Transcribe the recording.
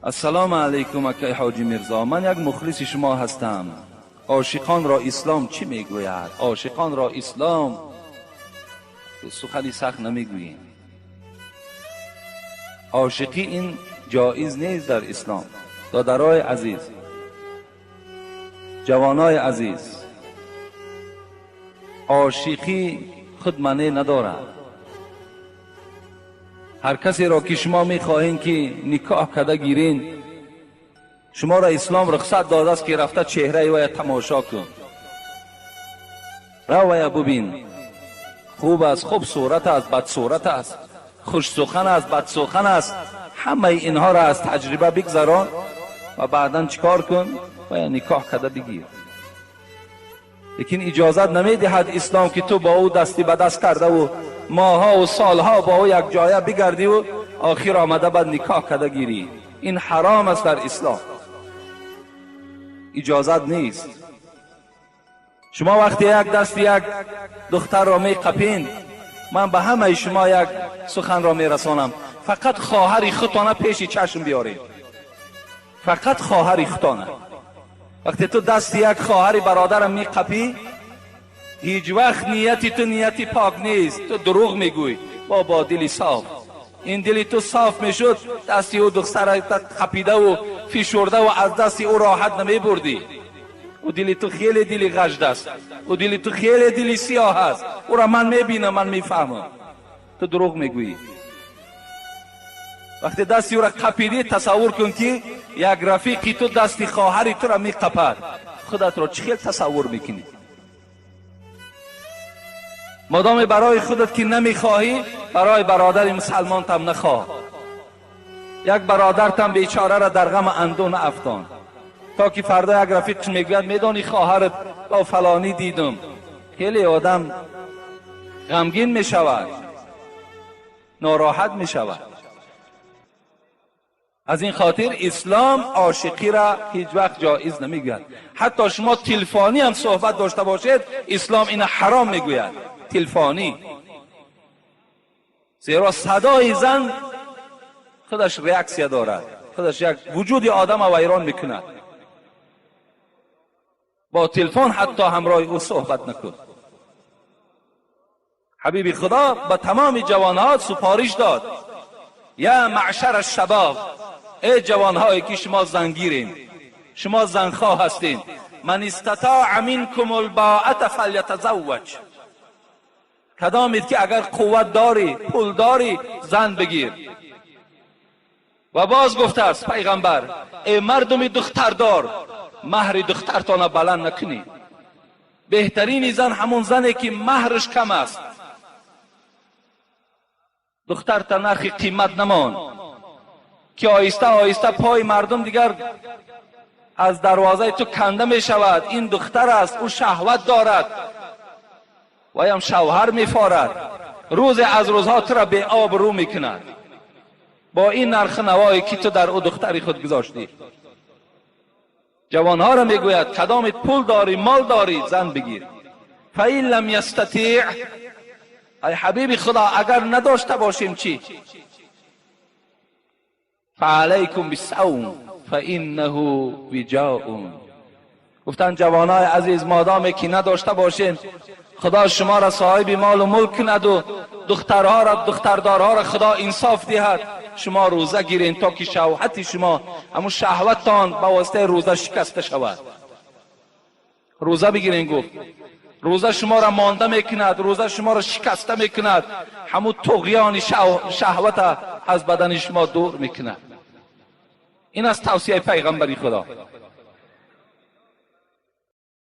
السلام علیکم اکای حاجی میرزا، من یک مخلص شما هستم. عاشقان را اسلام چی میگوید؟ عاشقان را اسلام سخنی سخت نمیگوییم. عاشقی این جایز نیست در اسلام. دادرای عزیز، جوانای عزیز، عاشقی خود معنی ندارد. هر کسی را که شما میخواهین که نکاح کده گیرین، شما را اسلام رخصت داده است که رفته چهره وی تماشا کن، رو وی ببین، خوب است، خوب صورت است، بد صورت است، خوش سخن است، بد سخن است، همه اینها را از تجربه بگذران و بعدا چیکار کن؟ و نکاح کده بگیر. لیکن اجازت نمیدهد اسلام که تو با او دستی به دست کرده و ماها و سالها با او یک جایه بگردی و آخر آمده بعد نکاح کده گیری. این حرام است در اسلام، اجازت نیست. شما وقتی یک دست یک دختر را می قپین، من به همه شما یک سخن را می رسانم، فقط خواهر خودتان پیش چشم بیارید. فقط خواهر خودتان. وقتی تو دست یک خواهر برادر می قپی، هیچ وقت نیتی تو نیتی پاک نیست، تو دروغ میگوی. با دلی صاف، این دلی تو صاف میشد، دستی او دختر قپیده و فشرده و از دستی او راحت نمی بردی. او دلی تو خیلی دلی غجد است، او دلی تو خیلی دلی سیاه است. او را من میبینم، من میفهمم. تو دروغ میگویی. وقتی دستی او را قپیدی، تصور کن که یک رفیقی تو دستی خواهری تو را میقپد، خودت را چه تصور میکنی؟ مادام برای خودت که نمیخواهی، برای برادر مسلمان تم نخواه. یک برادر تم بیچاره را در غم اندون افتان، تا که فردا یک رفیقش میگوید میدانی خواهرت با فلانی دیدم. خیلی آدم غمگین میشود، ناراحت میشود. از این خاطر اسلام عاشقی را هیچ وقت جایز نمیگوید. حتی شما تلفنی هم صحبت داشته باشید، اسلام این حرام میگوید. تلفنی، زیرا صدای زن خودش ریاکسیا دارد، خودش یک وجود آدم را ویران میکند. با تلفن حتی همراه او صحبت نکن. حبیب خدا به تمام جوانها سفارش داد: یا معشر الشباب، ای جوانهایی که شما زنگیرین، شما زنخواه هستین، من استطاع منکم الباءة فلیتزوج. کدامید که اگر قوت داری، پول داری، زن بگیر. و باز گفته است پیغمبر: ای مردم دختردار، مهر دخترتان بلند نکنی. بهترین زن همون زنی که مهرش کم است. دختر تا نرخ قیمت نمان که آیسته آیسته پای مردم دیگر از دروازه تو کنده می شود. این دختر است، او شهوت دارد و هم شوهر می فارد، روز از روزها تو را به آب رو می کند با این نرخ نوایی که تو در او دختری خود گذاشتی. جوانها را می گوید کدامت پول داری، مال داری، زن بگیر. فإن لم یستطیع، ای حبیب خدا اگر نداشته باشیم چی؟ فعلیکم بالصوم فانه وجاء. گفتن جوانای عزیز، مادامی که نداشته باشین، خدا شما را صاحب مال و ملک کند و دخترها را، دختردارها را خدا انصاف دهد. شما روزه گیرین تا که شهوت شما، همون شهوتتان به واسطه روزه شکسته شود. روزه بگیرین. گفت روزه شما را مانده میکند، روزه شما را شکسته میکند، همون طغیان شهوت از بدن شما دور میکند. این از توصیه پیغمبری خدا.